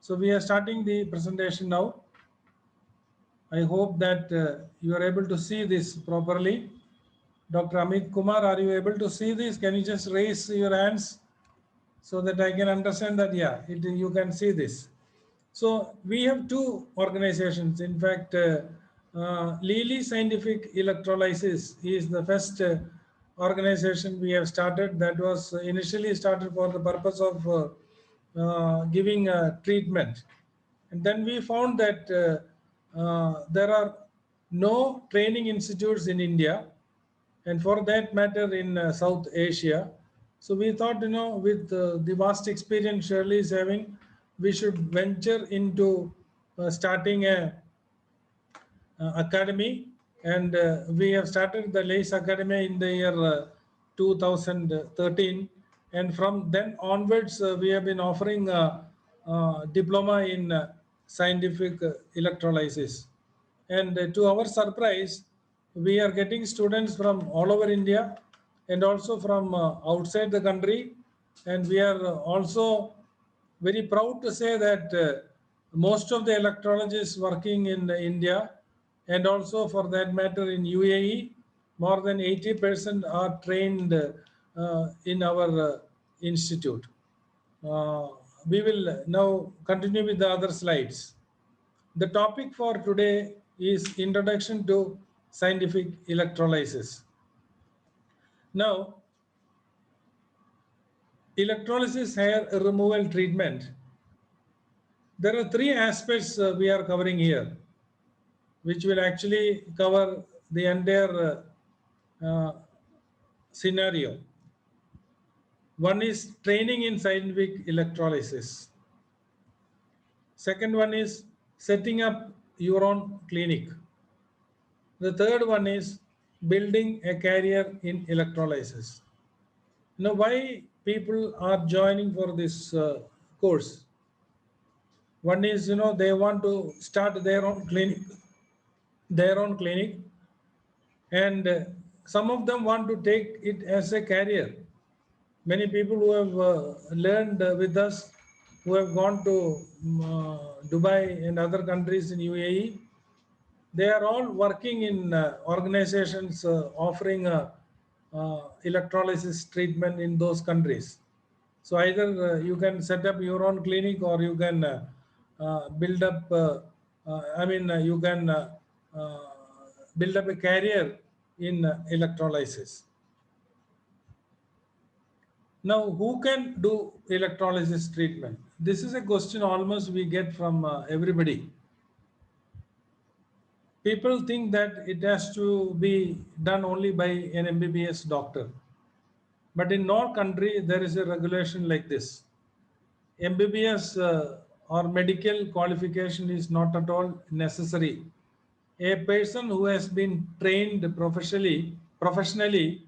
So we are starting the presentation now. I hope that you are able to see this properly. Dr. Amit Kumar, are you able to see this? Can you just raise your hands so that I can understand that, yeah, you can see this. So we have two organizations. In fact, Lilly Scientific Electrolysis is the first organization we have started that was initially started for the purpose of giving treatment. And then we found that there are no training institutes in India, and for that matter in South Asia. So we thought, with the vast experience Shirley is having, we should venture into starting a academy, and we have started the LACE Academy in the year 2013, and from then onwards we have been offering diploma in scientific electrolysis. And to our surprise, we are getting students from all over India and also from outside the country, and we are also very proud to say that most of the electrologists working in India, and also for that matter in UAE, more than 80% are trained in our institute. Uh, we will now continue with the other slides. The topic for today is Introduction to Scientific Electrolysis. Now, electrolysis hair removal treatment. There are three aspects we are covering here, which will actually cover the entire scenario. One is training in scientific electrolysis. Second one is setting up your own clinic. The third one is building a career in electrolysis. Now, why people are joining for this course? One is, they want to start their own clinic, and some of them want to take it as a career. Many people who have learned with us, who have gone to Dubai and other countries in UAE, they are all working in organizations offering electrolysis treatment in those countries. So either you can set up your own clinic, or you can build up, you can uh, build up a career in electrolysis. Now, who can do electrolysis treatment? This is a question almost we get from everybody. People think that it has to be done only by an MBBS doctor. But in no country, there is a regulation like this. MBBS or medical qualification is not at all necessary. A person who has been trained professionally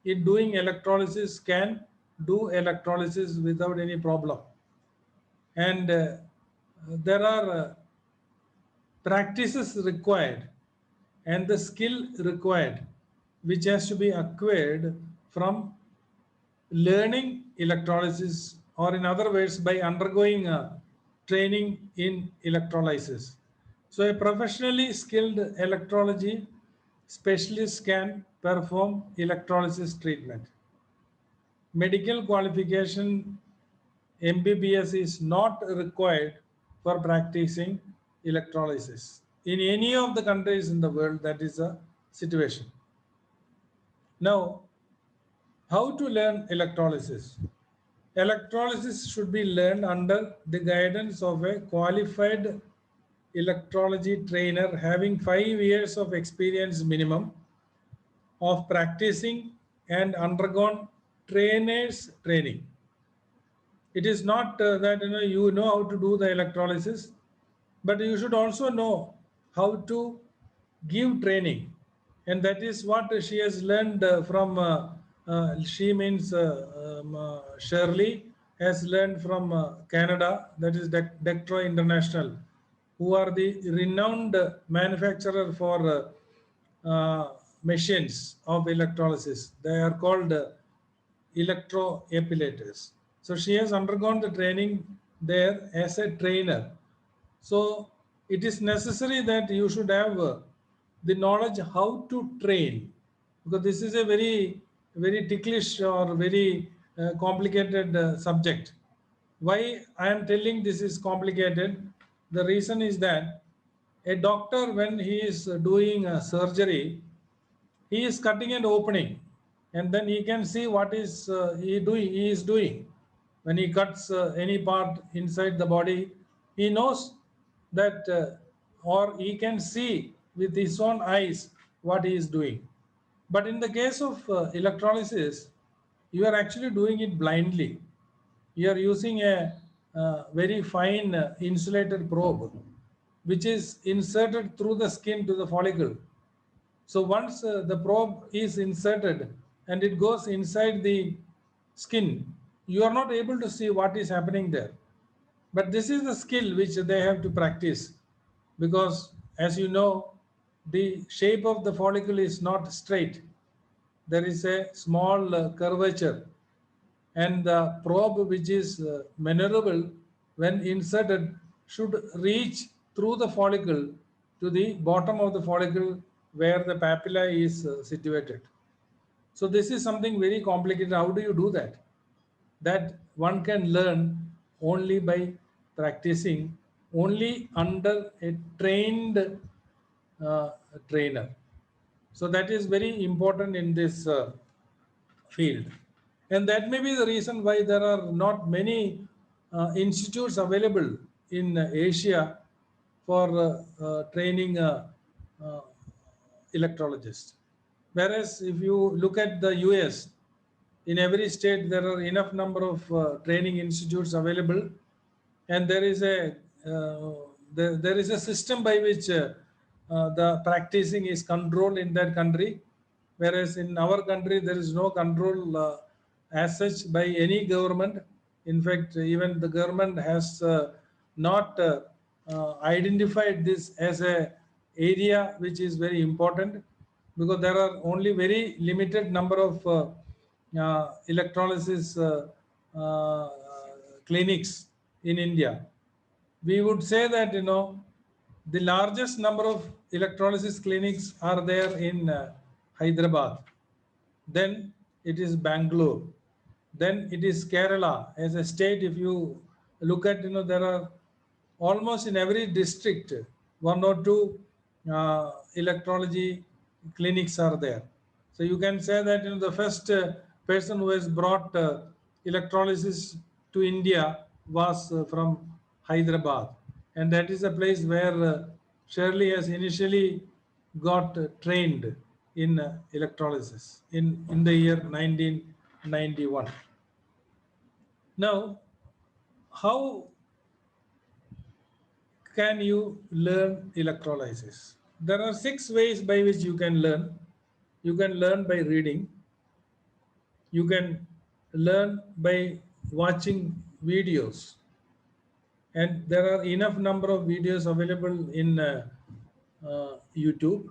in doing electrolysis can do electrolysis without any problem. And there are practices required and the skill required, which has to be acquired from learning electrolysis, or in other words, by undergoing training in electrolysis. So a professionally skilled electrology specialist can perform electrolysis treatment. Medical qualification MBBS is not required for practicing electrolysis. In any of the countries in the world, that is the situation. Now, how to learn electrolysis? Electrolysis should be learned under the guidance of a qualified electrology trainer having 5 years of experience minimum of practicing and undergone trainer's training. It is not that you know how to do the electrolysis, but you should also know how to give training, and that is what she has learned from. She means Shirley has learned from Canada, that is Dectro International, who are the renowned manufacturer for machines of electrolysis. They are called electroepilators. So she has undergone the training there as a trainer. So it is necessary that you should have the knowledge how to train, because this is a very ticklish or very complicated subject. Why I am telling this is complicated? The reason is that a doctor, when he is doing a surgery, he is cutting and opening, and then he can see what is he is doing. When he cuts any part inside the body, he knows that, or he can see with his own eyes what he is doing. But in the case of electrolysis, you are actually doing it blindly. You are using a very fine insulated probe, which is inserted through the skin to the follicle. So once the probe is inserted and it goes inside the skin, you are not able to see what is happening there. But this is the skill which they have to practice, because, as you know, the shape of the follicle is not straight. There is a small curvature, and the probe, which is maneuverable when inserted, should reach through the follicle to the bottom of the follicle where the papilla is situated. So this is something very complicated. How do you do that? That one can learn only by practicing, only under a trained uh, trainer. So that is very important in this field. And that may be the reason why there are not many institutes available in Asia for training uh, electrologists. Whereas if you look at the US, in every state there are enough number of training institutes available, and uh, there is a system by which the practicing is controlled in that country, whereas in our country there is no control as such by any government. In fact, even the government has not identified this as a area which is very important, because there are only very limited number of electrolysis uh, clinics in India. We would say that, the largest number of electrolysis clinics are there in Hyderabad. Then it is Bangalore. Then it is Kerala as a state. If you look at, there are almost in every district one or two electrology clinics are there. So you can say that, the first person who has brought electrolysis to India was from Hyderabad, and that is a place where Shirley has initially got trained in electrolysis in the year 1991. Now, how can you learn electrolysis? There are 6 ways by which you can learn. You can learn by reading. You can learn by watching videos, and there are enough number of videos available in YouTube.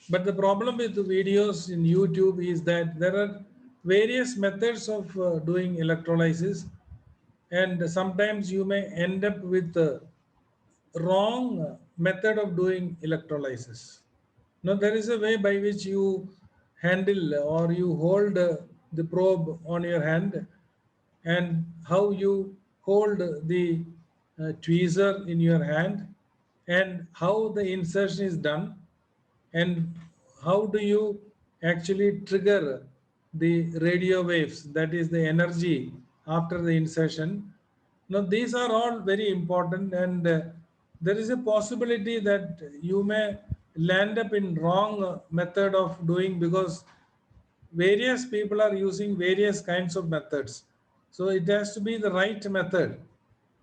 But the problem with the videos in YouTube is that there are various methods of doing electrolysis, and sometimes you may end up with wrong method of doing electrolysis. Now, there is a way by which you handle or you hold the probe on your hand, and how you hold the tweezer in your hand, and how the insertion is done, and how do you actually trigger the radio waves, that is the energy after the insertion. Now these are all very important, and there is a possibility that you may land up in wrong method of doing, because various people are using various kinds of methods. So it has to be the right method.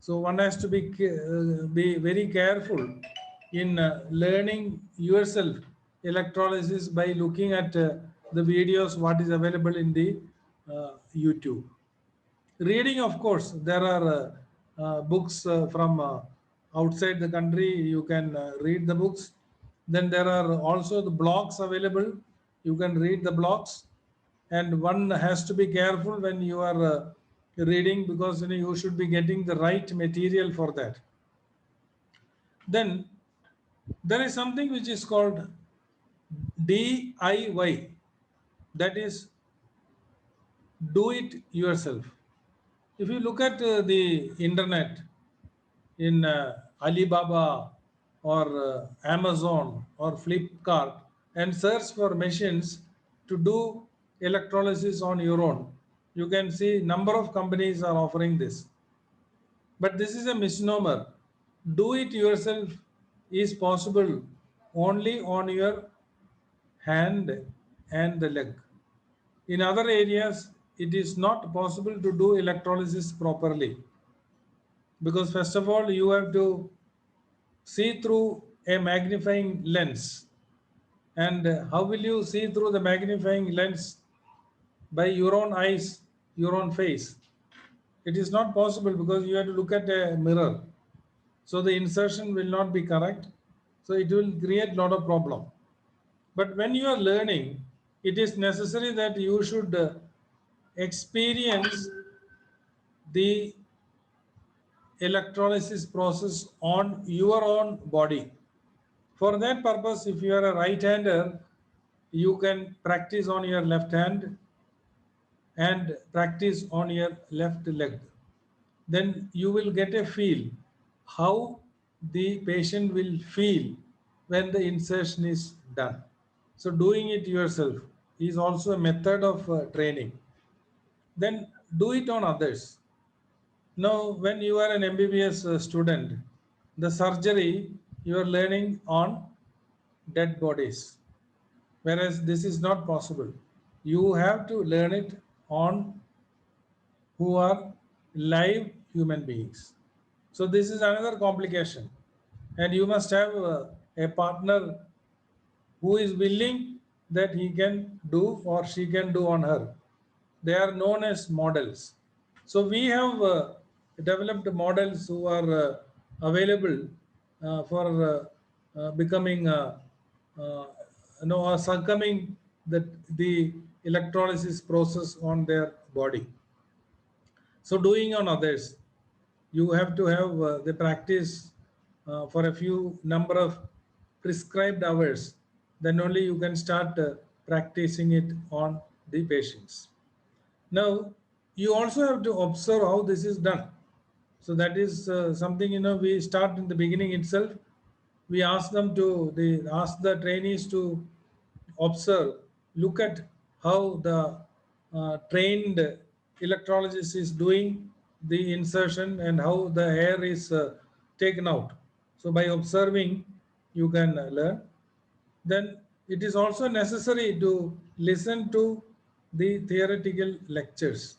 So one has to be very careful in learning yourself electrolysis by looking at the videos what is available in the YouTube. Reading, of course, there are books from outside the country. You can read the books. Then there are also the blogs available. You can read the blogs, and one has to be careful when you are reading, because you should be getting the right material for that. Then there is something which is called DIY, that is do it yourself. If you look at the internet in Alibaba or Amazon or Flipkart and search for machines to do electrolysis on your own, you can see number of companies are offering this. But this is a misnomer. Do it yourself is possible only on your hand and the leg. In other areas, it is not possible to do electrolysis properly, because first of all you have to see through a magnifying lens. And how will you see through the magnifying lens? By your own eyes, your own face. It is not possible, because you have to look at a mirror. So the insertion will not be correct. So it will create a lot of problem. But when you are learning, it is necessary that you should experience the electrolysis process on your own body. For that purpose, if you are a right-hander, you can practice on your left hand and practice on your left leg. Then you will get a feel how the patient will feel when the insertion is done. So doing it yourself is also a method of training. Then do it on others. Now, when you are an MBBS student, the surgery you are learning on dead bodies, whereas this is not possible. You have to learn it on who are live human beings. So this is another complication, and you must have a partner who is willing that he can do or she can do on her. They are known as models. So we have developed models who are available for becoming, uh, or succumbing the electrolysis process on their body. So doing on others, you have to have the practice for a few number of prescribed hours. Then only you can start practicing it on the patients. Now, you also have to observe how this is done. So that is something, we start in the beginning itself. We ask them to, they ask the trainees to observe, look at how the trained electrologist is doing the insertion and how the hair is taken out. So by observing, you can learn. Then it is also necessary to listen to the theoretical lectures.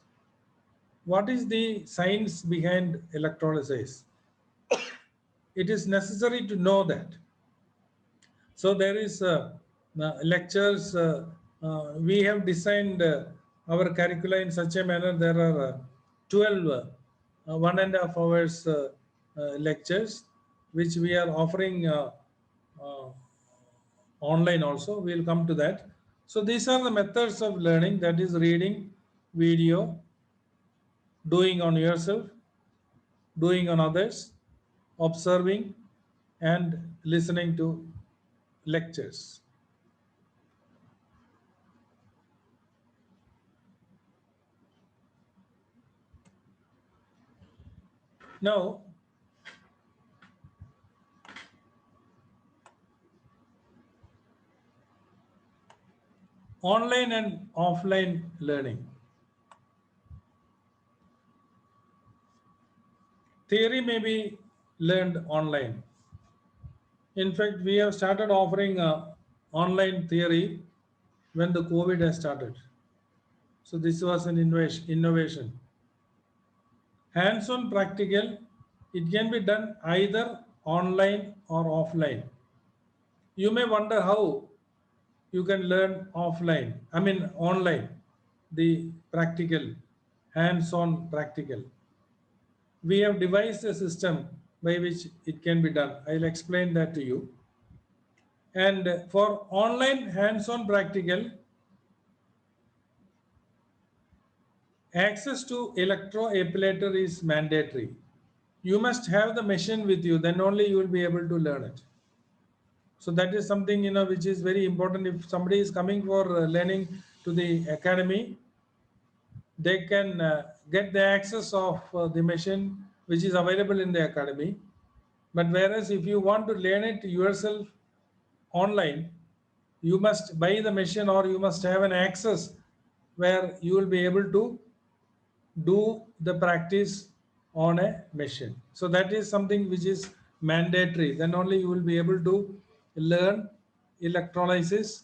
What is the science behind electrolysis? It is necessary to know that. So there is lectures. We have designed our curricula in such a manner. There are 12 1.5 hours lectures, which we are offering uh, online also. We'll come to that. So these are the methods of learning, that is reading, video, doing on yourself, doing on others, observing, and listening to lectures. Now, online and offline learning. Theory may be learned online. In fact, we have started offering online theory when the COVID has started. So this was an innovation. Hands-on practical, it can be done either online or offline. You may wonder how you can learn offline, I mean online, the practical, hands-on practical. We have devised a system by which it can be done. I'll explain that to you. And for online hands-on practical, Access to electroepilator is mandatory. You must have the machine with you, then only you will be able to learn it. So that is something, which is very important. If somebody is coming for learning to the academy, they can get the access of the machine which is available in the academy. But whereas if you want to learn it yourself online, you must buy the machine or you must have an access where you will be able to do the practice on a machine. So that is something which is mandatory. Then only you will be able to learn electrolysis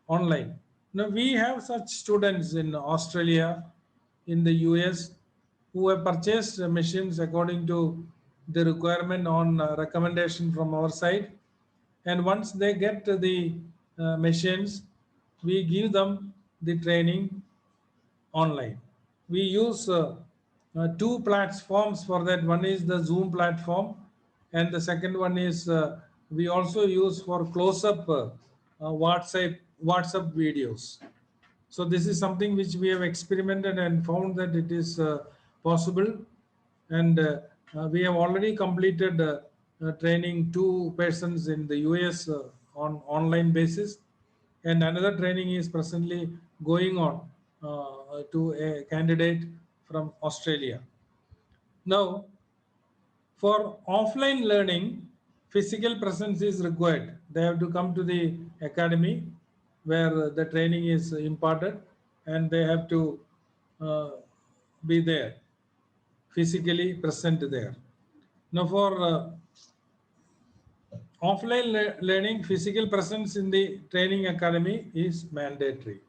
online. Now we have such students in Australia, in the US, who have purchased machines according to the requirement on recommendation from our side. And once they get the machines, we give them the training online. We use two platforms for that. One is the Zoom platform, and the second one is we also use for close-up WhatsApp videos. So this is something which we have experimented and found that it is possible, and we have already completed training two persons in the US on online basis, and another training is presently going on to a candidate from Australia. Now, for offline learning, physical presence is required. They have to come to the academy where the training is imparted, and they have to uh, be there, physically present there. Now, for offline learning, physical presence in the training academy is mandatory.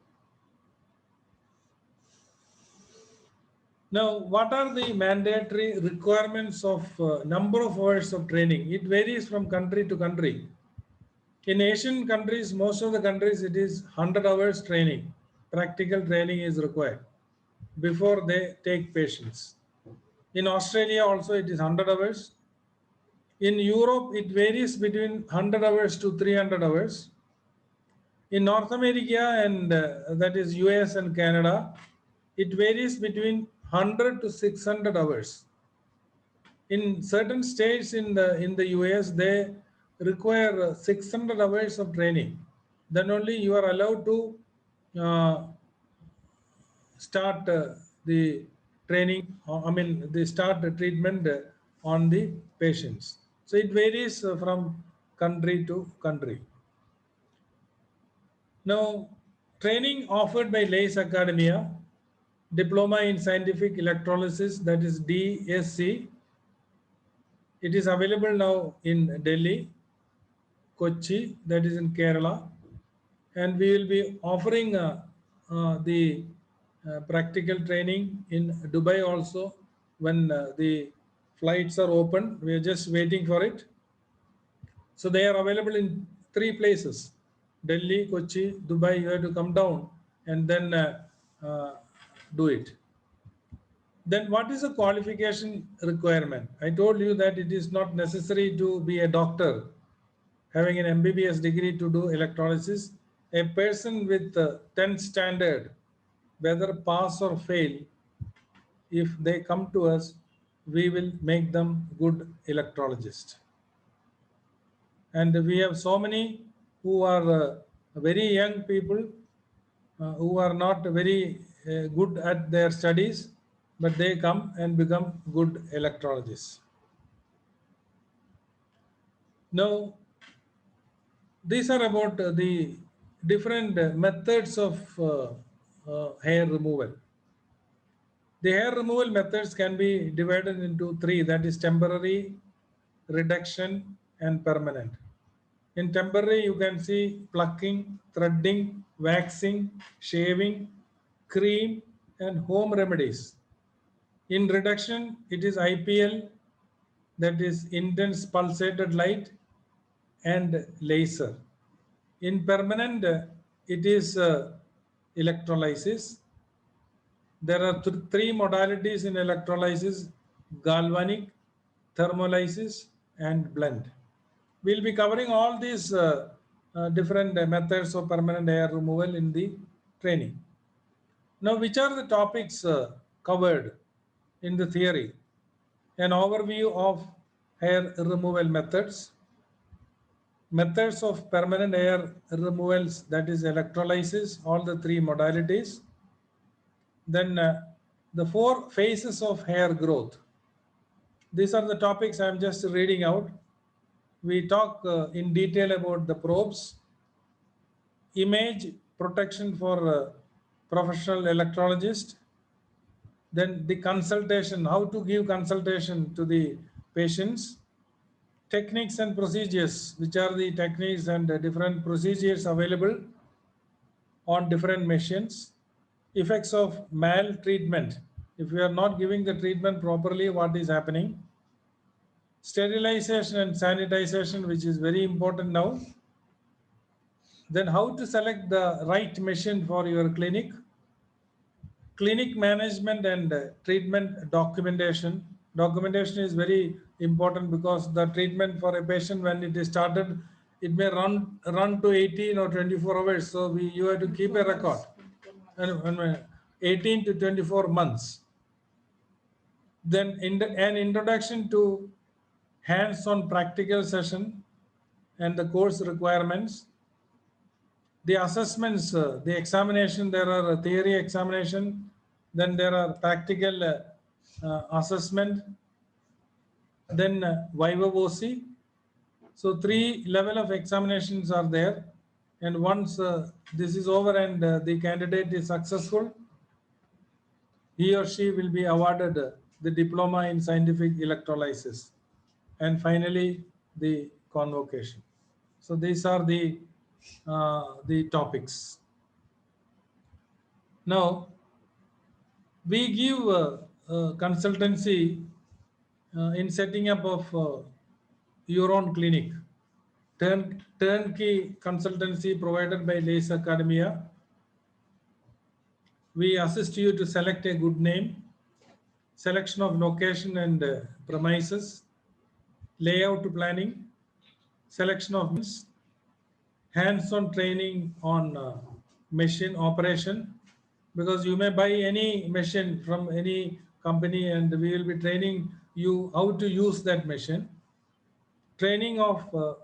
Now, what are the mandatory requirements of number of hours of training? It varies from country to country. In Asian countries, most of the countries, it is 100 hours training. Practical training is required before they take patients. In Australia also, it is 100 hours. In Europe, it varies between 100 hours to 300 hours. In North America and that is US and Canada, it varies between 100 to 600 hours. In certain states in the US, they require 600 hours of training. Then only you are allowed to uh, start the training. I mean, they start the treatment on the patients. So it varies from country to country. Now, training offered by LACE Academia, Diploma in Scientific Electrolysis, that is DSC. It is available now in Delhi, Kochi, that is in Kerala, and we will be offering the practical training in Dubai also when the flights are open. We are just waiting for it. So they are available in three places: Delhi, Kochi, Dubai. You have to come down and then uh, do it. Then what is the qualification requirement? I told you that it is not necessary to be a doctor having an MBBS degree to do electrolysis. A person with 10th standard, whether pass or fail, if they come to us, we will make them good electrologist. And we have so many who are very young people who are not very good at their studies, but they come and become good electrologists. Now, these are about the different methods of hair removal. The hair removal methods can be divided into three, that is temporary, reduction, and permanent. In temporary, you can see plucking, threading, waxing, shaving, cream, and home remedies. In reduction, it is IPL, that is intense pulsated light, and laser. In permanent, it is electrolysis. There are three modalities in electrolysis: galvanic, thermolysis, and blend. We'll be covering all these different methods of permanent hair removal in the training. Now, which are the topics covered in the theory. An overview of hair removal methods, methods of permanent hair removals, that is electrolysis, all the three modalities. Then the 4 phases of hair growth. These are the topics I'm just reading out. We talk in detail about the probes, image protection for professional electrologist, then the consultation, how to give consultation to the patients, techniques and procedures, which are the techniques and different procedures available on different machines, effects of maltreatment, if we are not giving the treatment properly, what is happening, sterilization and sanitization, which is very important now, then how to select the right machine for your clinic, clinic management and treatment documentation. Documentation is very important because the treatment for a patient, when it is started, it may run to 18 or 24 hours. So you have to keep a record. And 18 to 24 months. Then an introduction to hands-on practical session and the course requirements. The assessments, the examination, there are a theory examination, then there are practical assessment, then Viva OC. So 3 level of examinations are there. And once this is over and the candidate is successful, he or she will be awarded the diploma in scientific electrolysis. And finally, the convocation. So these are the topics. Now, we give consultancy in setting up of your own clinic. Turnkey consultancy provided by Lace Academia. We assist you to select a good name, selection of location and premises, layout planning, selection of hands-on training on machine operation, because you may buy any machine from any company and we will be training you how to use that machine. Training of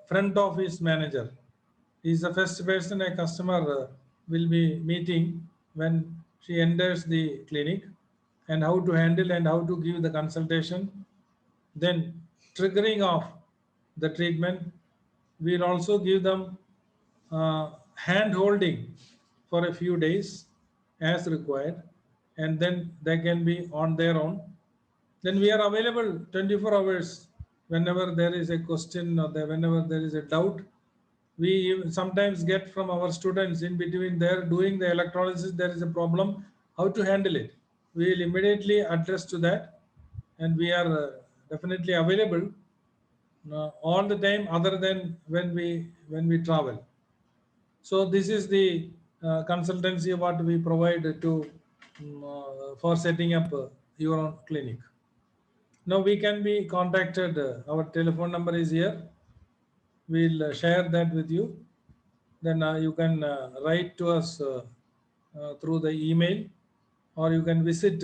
front office manager is the first person a customer will be meeting when she enters the clinic, and how to handle and how to give the consultation. Then triggering of the treatment. We'll also give them hand holding for a few days as required, and then they can be on their own. Then we are available 24 hours whenever there is a question or whenever there is a doubt. We sometimes get from our students in between there doing the electrolysis, there is a problem, how to handle it. We will immediately address to that, and we are definitely available all the time other than when we travel. So this is the consultancy what we provide to for setting up your own clinic. Now we can be contacted. Our telephone number is here. We'll share that with you. Then you can write to us through the email, or you can visit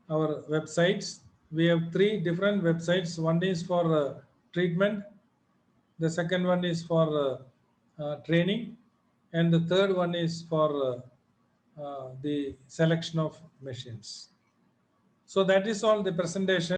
our websites. We have 3 different websites. One is for treatment, the second one is for training, and the third one is for the selection of machines. So that is all the presentation.